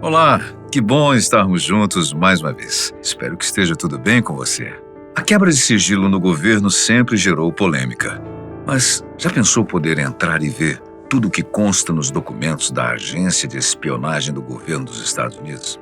Olá, que bom estarmos juntos mais uma vez. Espero que esteja tudo bem com você. A quebra de sigilo no governo sempre gerou polêmica. Mas já pensou poder entrar e ver tudo o que consta nos documentos da agência de espionagem do governo dos Estados Unidos?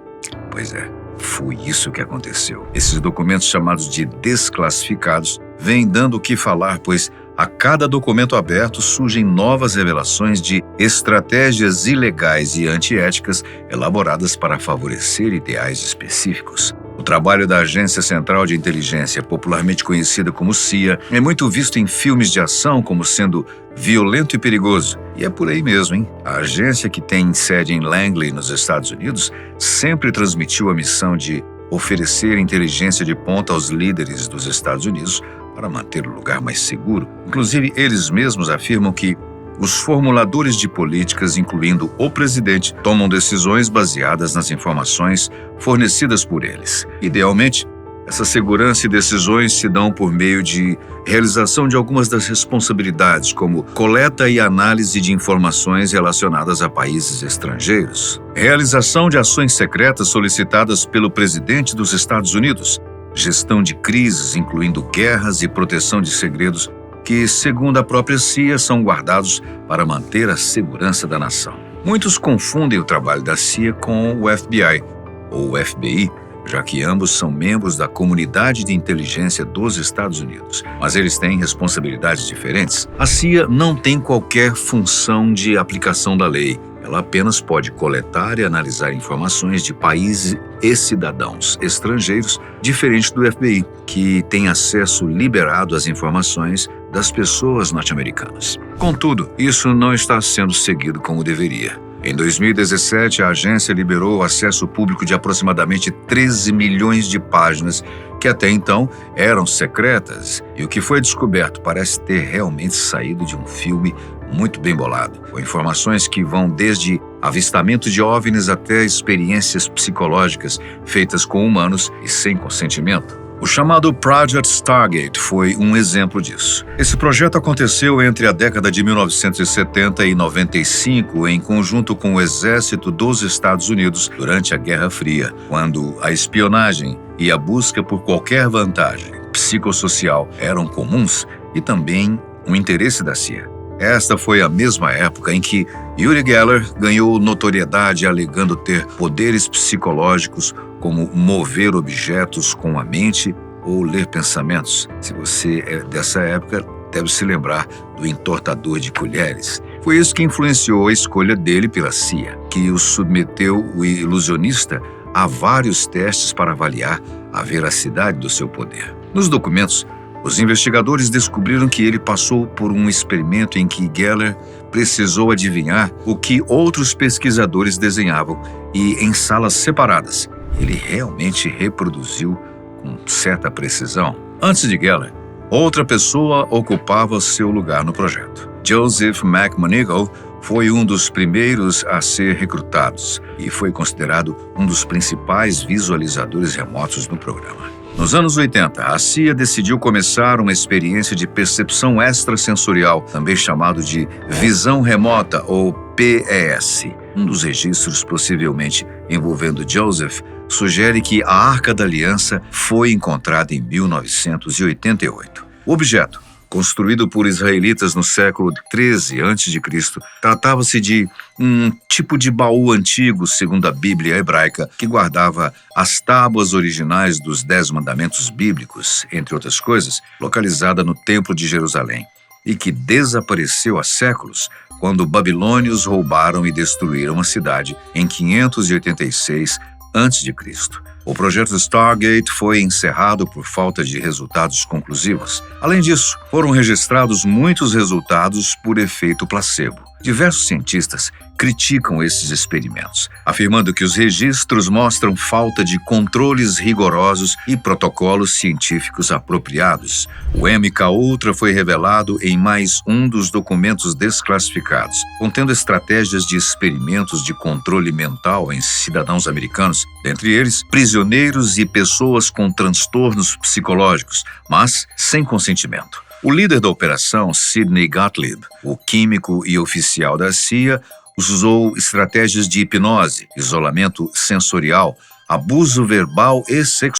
Pois é, foi isso que aconteceu. Esses documentos chamados de desclassificados vêm dando o que falar, pois a cada documento aberto surgem novas revelações de estratégias ilegais e antiéticas elaboradas para favorecer ideais específicos. O trabalho da Agência Central de Inteligência, popularmente conhecida como CIA, é muito visto em filmes de ação como sendo violento e perigoso. E é por aí mesmo, hein? A agência, que tem sede em Langley, nos Estados Unidos, sempre transmitiu a missão de oferecer inteligência de ponta aos líderes dos Estados Unidos para manter o lugar mais seguro. Inclusive, eles mesmos afirmam que os formuladores de políticas, incluindo o presidente, tomam decisões baseadas nas informações fornecidas por eles. Idealmente, essa segurança e decisões se dão por meio de realização de algumas das responsabilidades, como coleta e análise de informações relacionadas a países estrangeiros, realização de ações secretas solicitadas pelo presidente dos Estados Unidos, gestão de crises, incluindo guerras e proteção de segredos que, segundo a própria CIA, são guardados para manter a segurança da nação. Muitos confundem o trabalho da CIA com o FBI, ou o FBI, já que ambos são membros da comunidade de inteligência dos Estados Unidos, mas eles têm responsabilidades diferentes. A CIA não tem qualquer função de aplicação da lei. Ela apenas pode coletar e analisar informações de países e cidadãos estrangeiros, diferente do FBI, que tem acesso liberado às informações das pessoas norte-americanas. Contudo, isso não está sendo seguido como deveria. Em 2017, a agência liberou o acesso público de aproximadamente 13 milhões de páginas que até então eram secretas, e o que foi descoberto parece ter realmente saído de um filme muito bem bolado, com informações que vão desde avistamento de OVNIs até experiências psicológicas feitas com humanos e sem consentimento. O chamado Project Stargate foi um exemplo disso. Esse projeto aconteceu entre a década de 1970 e 95, em conjunto com o Exército dos Estados Unidos durante a Guerra Fria, quando a espionagem e a busca por qualquer vantagem psicossocial eram comuns e também um interesse da CIA. Esta foi a mesma época em que Uri Geller ganhou notoriedade alegando ter poderes psicológicos como mover objetos com a mente ou ler pensamentos. Se você é dessa época, deve se lembrar do entortador de colheres. Foi isso que influenciou a escolha dele pela CIA, que o submeteu, o ilusionista, a vários testes para avaliar a veracidade do seu poder. Nos documentos, os investigadores descobriram que ele passou por um experimento em que Geller precisou adivinhar o que outros pesquisadores desenhavam e, em salas separadas, ele realmente reproduziu com certa precisão. Antes de Geller, outra pessoa ocupava seu lugar no projeto. Joseph McMonigle foi um dos primeiros a ser recrutados e foi considerado um dos principais visualizadores remotos no programa. Nos anos 80, a CIA decidiu começar uma experiência de percepção extrasensorial, também chamado de visão remota ou PES. Um dos registros, possivelmente envolvendo Joseph, sugere que a Arca da Aliança foi encontrada em 1988. O objeto, construído por israelitas no século XIII a.C., tratava-se de um tipo de baú antigo, segundo a Bíblia hebraica, que guardava as tábuas originais dos 10 mandamentos bíblicos, entre outras coisas, localizada no Templo de Jerusalém, e que desapareceu há séculos quando babilônios roubaram e destruíram a cidade em 586 a.C. O projeto Stargate foi encerrado por falta de resultados conclusivos. Além disso, foram registrados muitos resultados por efeito placebo. Diversos cientistas criticam esses experimentos, afirmando que os registros mostram falta de controles rigorosos e protocolos científicos apropriados. O MKUltra foi revelado em mais um dos documentos desclassificados, contendo estratégias de experimentos de controle mental em cidadãos americanos, dentre eles prisioneiros e pessoas com transtornos psicológicos, mas sem consentimento. O líder da operação, Sidney Gottlieb, o químico e oficial da CIA, usou estratégias de hipnose, isolamento sensorial, abuso verbal e sexual,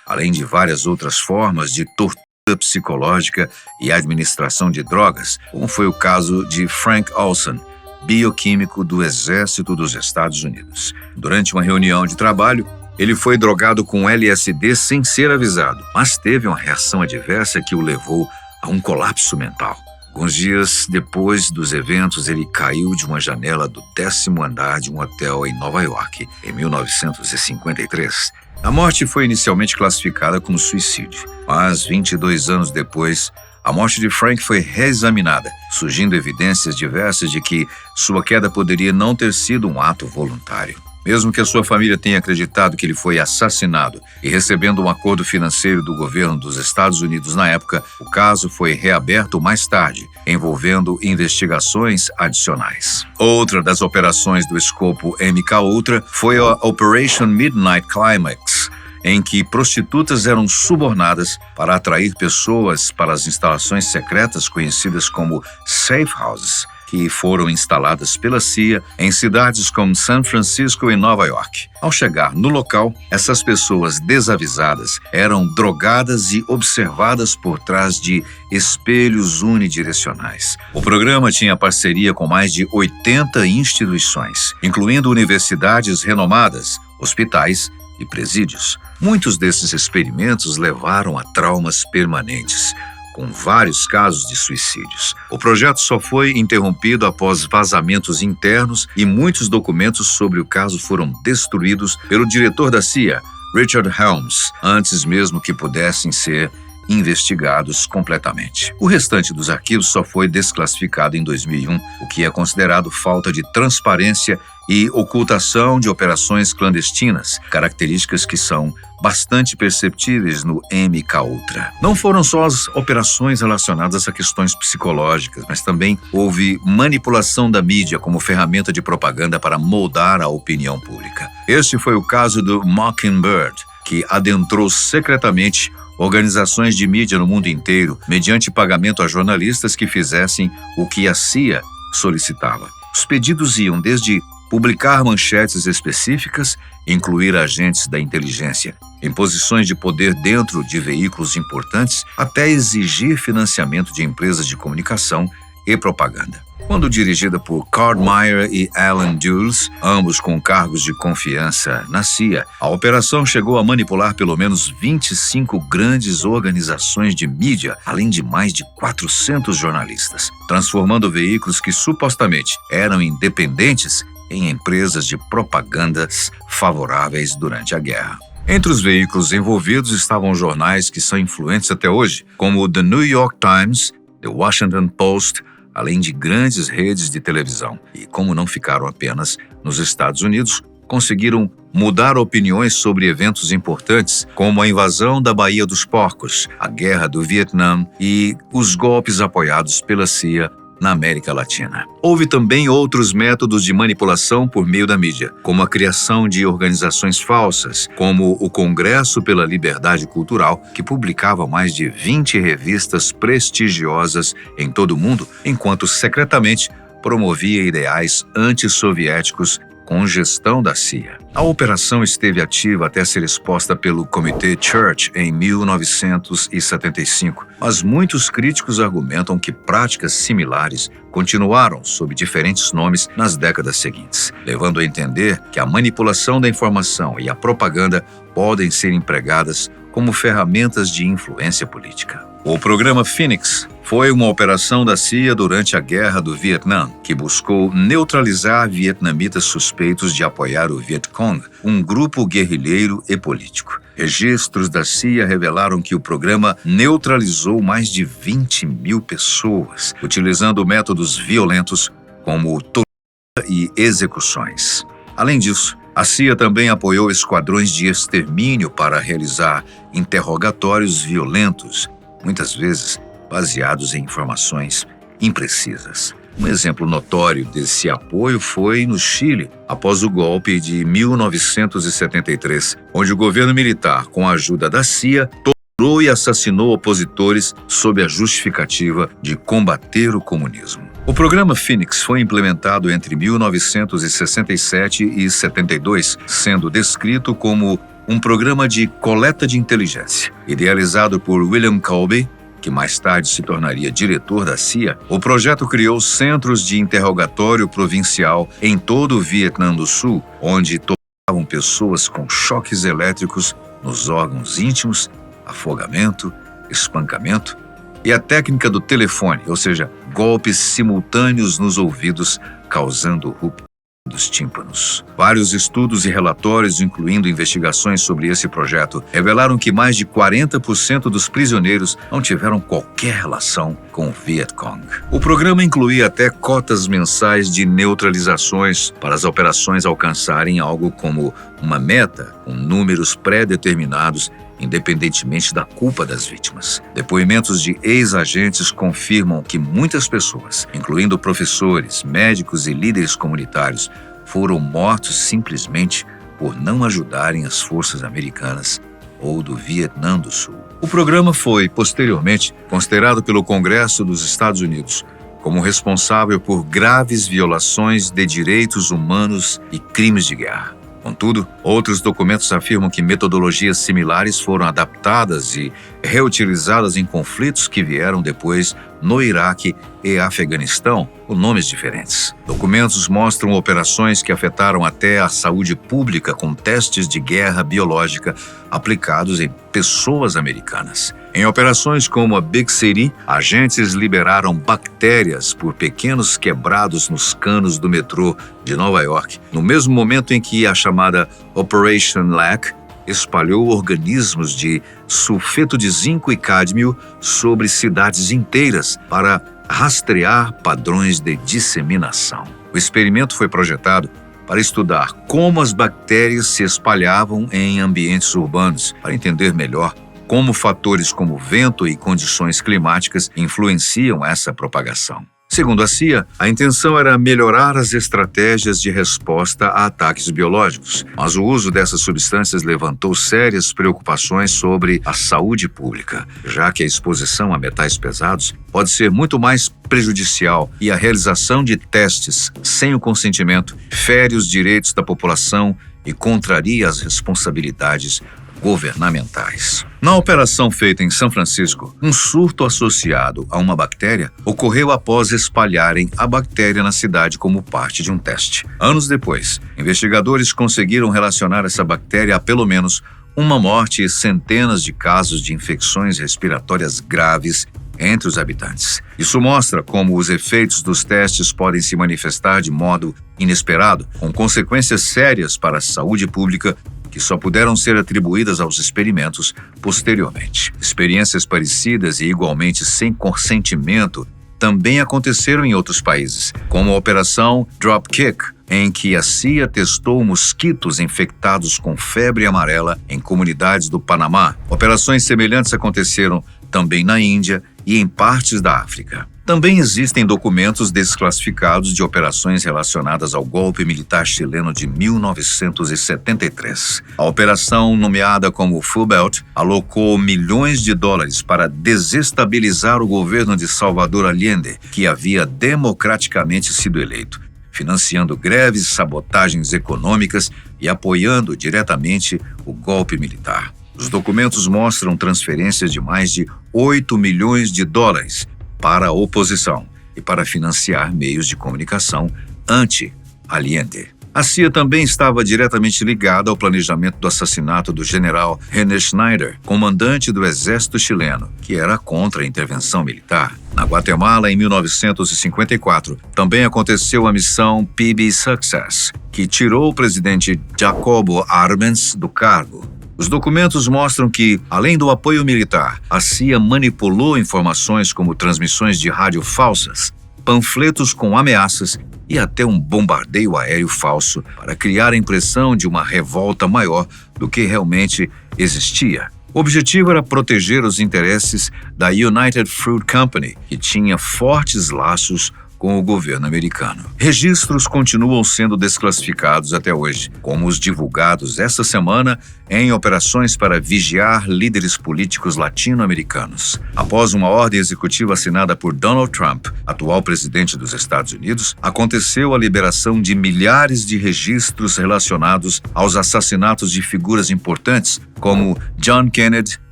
além de várias outras formas de tortura psicológica e administração de drogas, como foi o caso de Frank Olson, bioquímico do Exército dos Estados Unidos. Durante uma reunião de trabalho, ele foi drogado com LSD sem ser avisado, mas teve uma reação adversa que o levou a um colapso mental. Alguns dias depois dos eventos, ele caiu de uma janela do 10º andar de um hotel em Nova York, em 1953. A morte foi inicialmente classificada como suicídio, mas 22 anos depois, a morte de Frank foi reexaminada, surgindo evidências diversas de que sua queda poderia não ter sido um ato voluntário. Mesmo que a sua família tenha acreditado que ele foi assassinado e recebendo um acordo financeiro do governo dos Estados Unidos na época, o caso foi reaberto mais tarde, envolvendo investigações adicionais. Outra das operações do escopo MKUltra foi a Operation Midnight Climax, em que prostitutas eram subornadas para atrair pessoas para as instalações secretas conhecidas como safe houses, que foram instaladas pela CIA em cidades como São Francisco e Nova York. Ao chegar no local, essas pessoas desavisadas eram drogadas e observadas por trás de espelhos unidirecionais. O programa tinha parceria com mais de 80 instituições, incluindo universidades renomadas, hospitais e presídios. Muitos desses experimentos levaram a traumas permanentes, com vários casos de suicídios. O projeto só foi interrompido após vazamentos internos e muitos documentos sobre o caso foram destruídos pelo diretor da CIA, Richard Helms, antes mesmo que pudessem ser investigados completamente. O restante dos arquivos só foi desclassificado em 2001, o que é considerado falta de transparência e ocultação de operações clandestinas, características que são bastante perceptíveis no MKUltra. Não foram só as operações relacionadas a questões psicológicas, mas também houve manipulação da mídia como ferramenta de propaganda para moldar a opinião pública. Este foi o caso do Mockingbird, que adentrou secretamente organizações de mídia no mundo inteiro, mediante pagamento a jornalistas que fizessem o que a CIA solicitava. Os pedidos iam desde publicar manchetes específicas, incluir agentes da inteligência em posições de poder dentro de veículos importantes, até exigir financiamento de empresas de comunicação e propaganda. Quando dirigida por Carl Meyer e Alan Dulles, ambos com cargos de confiança na CIA, a operação chegou a manipular pelo menos 25 grandes organizações de mídia, além de mais de 400 jornalistas, transformando veículos que supostamente eram independentes em empresas de propagandas favoráveis durante a guerra. Entre os veículos envolvidos estavam jornais que são influentes até hoje, como o The New York Times, The Washington Post, além de grandes redes de televisão. E como não ficaram apenas nos Estados Unidos, conseguiram mudar opiniões sobre eventos importantes, como a invasão da Baía dos Porcos, a Guerra do Vietnã e os golpes apoiados pela CIA na América Latina. Houve também outros métodos de manipulação por meio da mídia, como a criação de organizações falsas, como o Congresso pela Liberdade Cultural, que publicava mais de 20 revistas prestigiosas em todo o mundo, enquanto secretamente promovia ideais antissoviéticos com gestão da CIA. A operação esteve ativa até ser exposta pelo Comitê Church em 1975, mas muitos críticos argumentam que práticas similares continuaram sob diferentes nomes nas décadas seguintes, levando a entender que a manipulação da informação e a propaganda podem ser empregadas como ferramentas de influência política. O programa Phoenix foi uma operação da CIA durante a Guerra do Vietnã, que buscou neutralizar vietnamitas suspeitos de apoiar o Vietcong, um grupo guerrilheiro e político. Registros da CIA revelaram que o programa neutralizou mais de 20 mil pessoas, utilizando métodos violentos como tortura e execuções. Além disso, a CIA também apoiou esquadrões de extermínio para realizar interrogatórios violentos, muitas vezes baseados em informações imprecisas. Um exemplo notório desse apoio foi no Chile, após o golpe de 1973, onde o governo militar, com a ajuda da CIA, torturou e assassinou opositores sob a justificativa de combater o comunismo. O programa Phoenix foi implementado entre 1967 e 72, sendo descrito como um programa de coleta de inteligência. Idealizado por William Colby, que mais tarde se tornaria diretor da CIA, o projeto criou centros de interrogatório provincial em todo o Vietnã do Sul, onde torturavam pessoas com choques elétricos nos órgãos íntimos, afogamento, espancamento e a técnica do telefone, ou seja, golpes simultâneos nos ouvidos, causando ruptura dos tímpanos. Vários estudos e relatórios, incluindo investigações sobre esse projeto, revelaram que mais de 40% dos prisioneiros não tiveram qualquer relação com o Vietcong. O programa incluía até cotas mensais de neutralizações para as operações alcançarem algo como uma meta com números pré-determinados, independentemente da culpa das vítimas. Depoimentos de ex-agentes confirmam que muitas pessoas, incluindo professores, médicos e líderes comunitários, foram mortos simplesmente por não ajudarem as forças americanas ou do Vietnã do Sul. O programa foi, posteriormente, considerado pelo Congresso dos Estados Unidos como responsável por graves violações de direitos humanos e crimes de guerra. Contudo, outros documentos afirmam que metodologias similares foram adaptadas e reutilizadas em conflitos que vieram depois no Iraque e Afeganistão, com nomes diferentes. Documentos mostram operações que afetaram até a saúde pública com testes de guerra biológica aplicados em pessoas americanas. Em operações como a Big City, agentes liberaram bactérias por pequenos quebrados nos canos do metrô de Nova York, no mesmo momento em que a chamada Operation Lac espalhou organismos de sulfeto de zinco e cádmio sobre cidades inteiras para rastrear padrões de disseminação. O experimento foi projetado para estudar como as bactérias se espalhavam em ambientes urbanos, para entender melhor como fatores como vento e condições climáticas influenciam essa propagação. Segundo a CIA, a intenção era melhorar as estratégias de resposta a ataques biológicos, mas o uso dessas substâncias levantou sérias preocupações sobre a saúde pública, já que a exposição a metais pesados pode ser muito mais prejudicial e a realização de testes sem o consentimento fere os direitos da população e contraria as responsabilidades governamentais. Na operação feita em São Francisco, um surto associado a uma bactéria ocorreu após espalharem a bactéria na cidade como parte de um teste. Anos depois, investigadores conseguiram relacionar essa bactéria a pelo menos uma morte e centenas de casos de infecções respiratórias graves entre os habitantes. Isso mostra como os efeitos dos testes podem se manifestar de modo inesperado, com consequências sérias para a saúde pública que só puderam ser atribuídas aos experimentos posteriormente. Experiências parecidas e igualmente sem consentimento também aconteceram em outros países, como a Operação Dropkick, em que a CIA testou mosquitos infectados com febre amarela em comunidades do Panamá. Operações semelhantes aconteceram também na Índia e em partes da África. Também existem documentos desclassificados de operações relacionadas ao golpe militar chileno de 1973. A operação, nomeada como Full Belt, alocou milhões de dólares para desestabilizar o governo de Salvador Allende, que havia democraticamente sido eleito, financiando greves, sabotagens econômicas e apoiando diretamente o golpe militar. Os documentos mostram transferências de mais de 8 milhões de dólares para a oposição e para financiar meios de comunicação anti-Allende. A CIA também estava diretamente ligada ao planejamento do assassinato do general René Schneider, comandante do exército chileno, que era contra a intervenção militar. Na Guatemala, em 1954, também aconteceu a missão PB Success, que tirou o presidente Jacobo Arbenz do cargo. Os documentos mostram que, além do apoio militar, a CIA manipulou informações como transmissões de rádio falsas, panfletos com ameaças e até um bombardeio aéreo falso para criar a impressão de uma revolta maior do que realmente existia. O objetivo era proteger os interesses da United Fruit Company, que tinha fortes laços com o governo americano. Registros continuam sendo desclassificados até hoje, como os divulgados esta semana em operações para vigiar líderes políticos latino-americanos. Após uma ordem executiva assinada por Donald Trump, atual presidente dos Estados Unidos, aconteceu a liberação de milhares de registros relacionados aos assassinatos de figuras importantes como John Kennedy,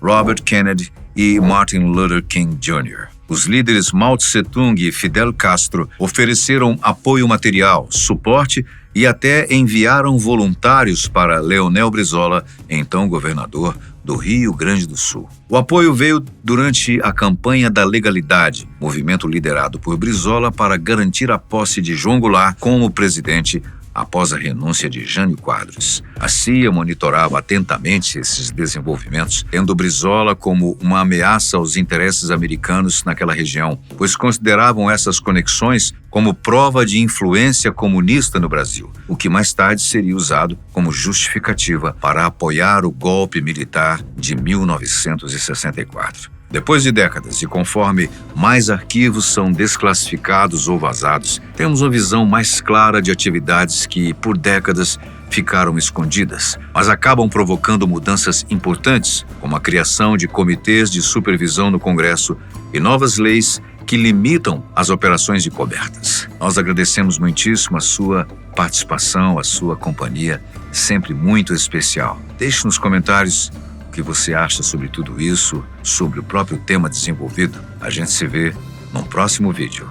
Robert Kennedy e Martin Luther King Jr. Os líderes Mao Tse-tung e Fidel Castro ofereceram apoio material, suporte e até enviaram voluntários para Leonel Brizola, então governador do Rio Grande do Sul. O apoio veio durante a campanha da legalidade, movimento liderado por Brizola para garantir a posse de João Goulart como presidente após a renúncia de Jânio Quadros. A CIA monitorava atentamente esses desenvolvimentos, tendo Brizola como uma ameaça aos interesses americanos naquela região, pois consideravam essas conexões como prova de influência comunista no Brasil, o que mais tarde seria usado como justificativa para apoiar o golpe militar de 1964. Depois de décadas e conforme mais arquivos são desclassificados ou vazados, temos uma visão mais clara de atividades que, por décadas, ficaram escondidas, mas acabam provocando mudanças importantes, como a criação de comitês de supervisão no Congresso e novas leis que limitam as operações de cobertas. Nós agradecemos muitíssimo a sua participação, a sua companhia, sempre muito especial. Deixe nos comentários o que você acha sobre tudo isso, sobre o próprio tema desenvolvido. A gente se vê num próximo vídeo.